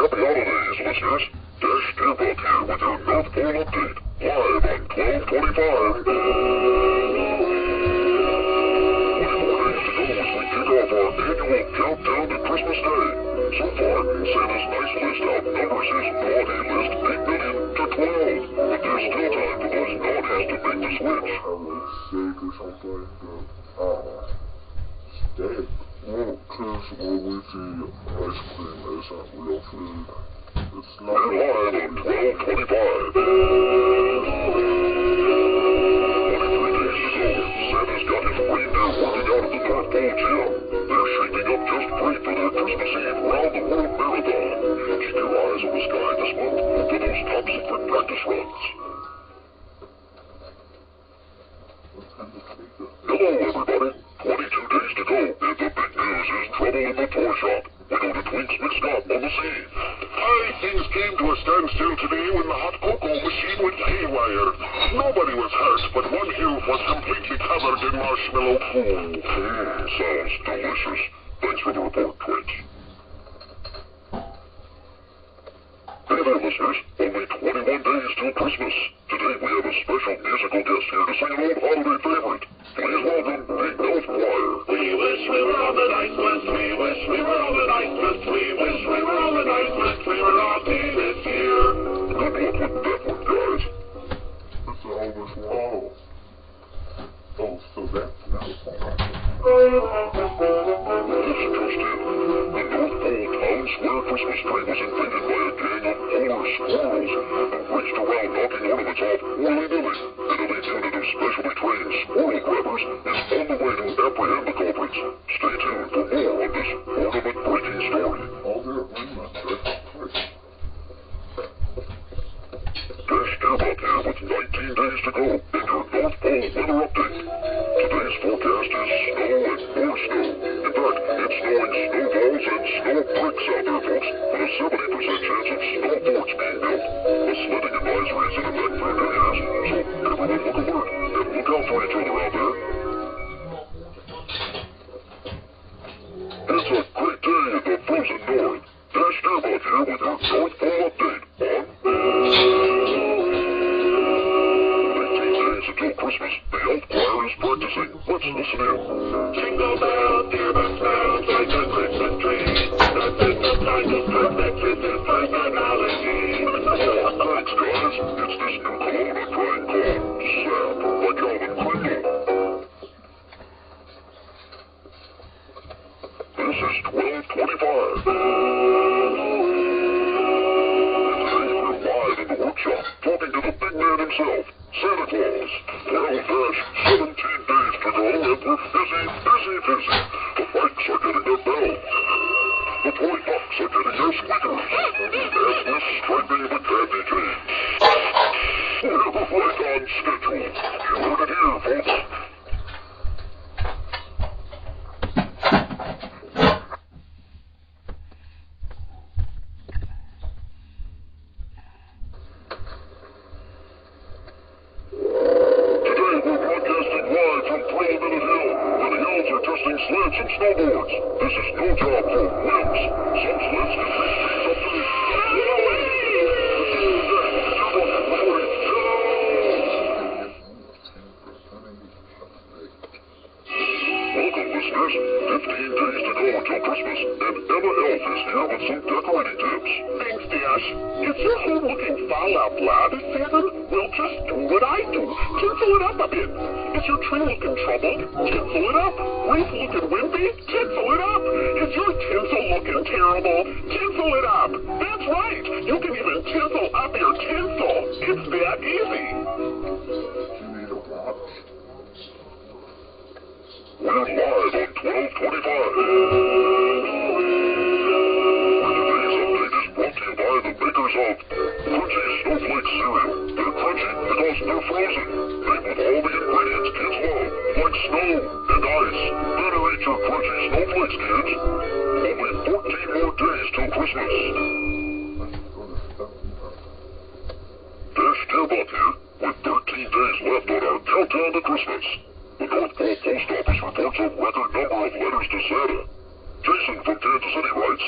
Happy holidays, listeners. Dash Deerbuck here with your North Pole update, live on 12/25. 24 days to go as we kick off our annual countdown to Christmas Day. So far, Santa's nice list outnumbers his naughty list 8 million to 12. But there's still time for those naughties to make the switch. I was sick or something, but, steak. Well, because Orwithy ice cream isn't real food. It's not. We're live on 12/25. 23 days to go, Santa's got his reindeer working out at the North Pole Gym. They're shaping up just great for their Christmas Eve round-the-world marathon. Keep your eyes on the sky this month for those top-secret practice runs. Hello, everybody. 22 days to go, and the big news is trouble in the toy shop. We go to Twinks McScott on the scene. Things came to a standstill today when the hot cocoa machine went haywire. Nobody was hurt, but one hill was completely covered in marshmallow foam. Sounds delicious. Thanks for the report, Twinks. Hey there, listeners. Only 21 days till Christmas. Today we have a special musical guest here to sing an old holiday favorite. Please welcome the Elf Choir. We wish we were on the nice list. We wish we were on the nice list. We wish we were on the nice list. We were naughty this year. Good luck with that one, guys. It's Elvis Waddle. Oh, so that's not fun. This just in. The North Pole Town Square Christmas tree was invaded by a gang of polar squirrels who raced around knocking ornaments off willy-nilly. An elite unit of specially trained squirrel grabbers is on the way to apprehend the culprits. Stay tuned for more on this ornament-breaking story. All their ornaments are quick. Dash Deerbuck here with 19 days to go in your North Pole weather update. Today's forecast is snow and more snow. In fact, it's snowing snowballs and snow bricks out there, folks, with a 70% chance of snowboards being built. A sledding advisory is in effect for New Year's, so everyone look alert and look out for each other out there. It's a great day in the frozen north. Dash Deerbuck here with your North Pole update on... Until Christmas, the Elf Choir is practicing. Let's listen in. Jingle bells, dear bells, bells, like a Christmas tree. The Christmas light is perfect with this personality. Oh, thanks, guys. It's this new cologne I'm trying called Sap by Calvin Kringle. This is 12/25. Today we're live in the workshop, talking to the big man himself, Santa Claus. Well, Dash, 17 days to go, and we're busy. The bikes are getting their bells. The toy ducks are getting their squeakers. And we're striping the candy canes. We're right on schedule. You heard it here, folks. Sleds and snowboards. This is no job for wimps. Some sleds can reach speeds up to... Welcome, listeners. 15 days to go until Christmas, and Emma Elf is here with some decorating tips. Thanks, Dash. Is your home looking foul out loud, Santa? Well, just do what I do. Tinsel it up a bit. Is your tree looking troubled? Tinsel it up. Wreath looking wimpy? Tinsel it up. Is your tinsel looking terrible? Tinsel it up. That's right. You can even tinsel up your tinsel. It's that easy. You need a watch. We're live on 12/25. Today's update is brought to you by the makers of Crunchy Snowflake Cereal. They're crunchy because they're frozen. Made with all the ingredients kids love, like snow and ice. Better eat your crunchy snowflakes, kids. Only 14 more days till Christmas. Dash Deerbuck here, with 13 days left on our countdown to Christmas. The North Pole Post Office reports a record number of letters to Santa. Jason from Kansas City writes,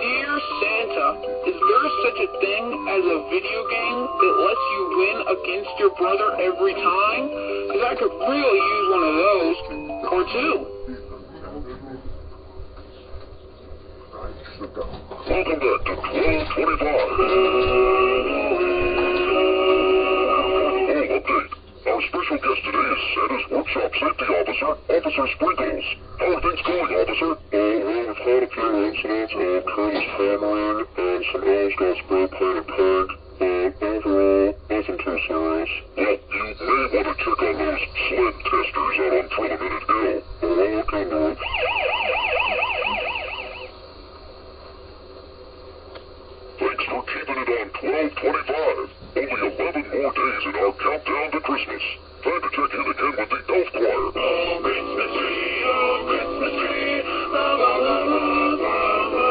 Dear Santa, is there such a thing as a video game that lets you win against your brother every time? Because I could really use one of those, or two. Welcome back to 1225. Update. Our special guest today is Santa's Workshop Safety Officer, Officer Sprinkles. How are things going, Officer? Well, we've had a few incidents of careless hammering and some owls got spray painted pink, but overall, nothing too serious. Well, you may want to check on those sled testers out on Trilliminute Hill, or I'll look into it. Thanks for keeping it on 1225. Only 11 more days in our countdown to Christmas. Time to check in again with the Elf Choir. Oh, Christmas tree, oh, Christmas tree, la la la la la la.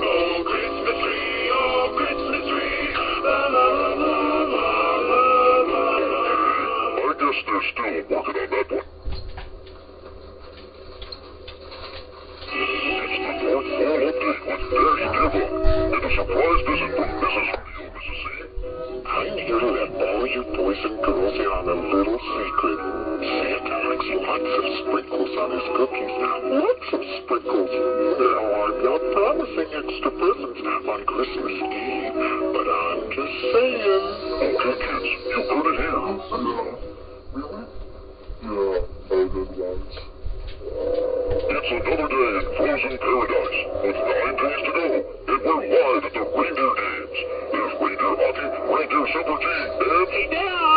Oh, Christmas tree, oh, Christmas tree, la la la la la la la. I guess they're still working on that one. It's the North Pole Update with Dash Diva. And a surprise visit from Mrs. Rio, Mrs. C. I'm here to let all you boys and girls in on a little secret. Santa likes lots of sprinkles on his cookies. Lots of sprinkles. Now, I'm not promising extra presents on Christmas Eve, but I'm just saying. Okay, kids, you heard it here. Really? Yeah, I did once. It's another day in Frozen Paradise, with 9 days to go, and we're live at the Reindeer Games. There's Reindeer Hockey, Reindeer Super G, and... Hey, Dad!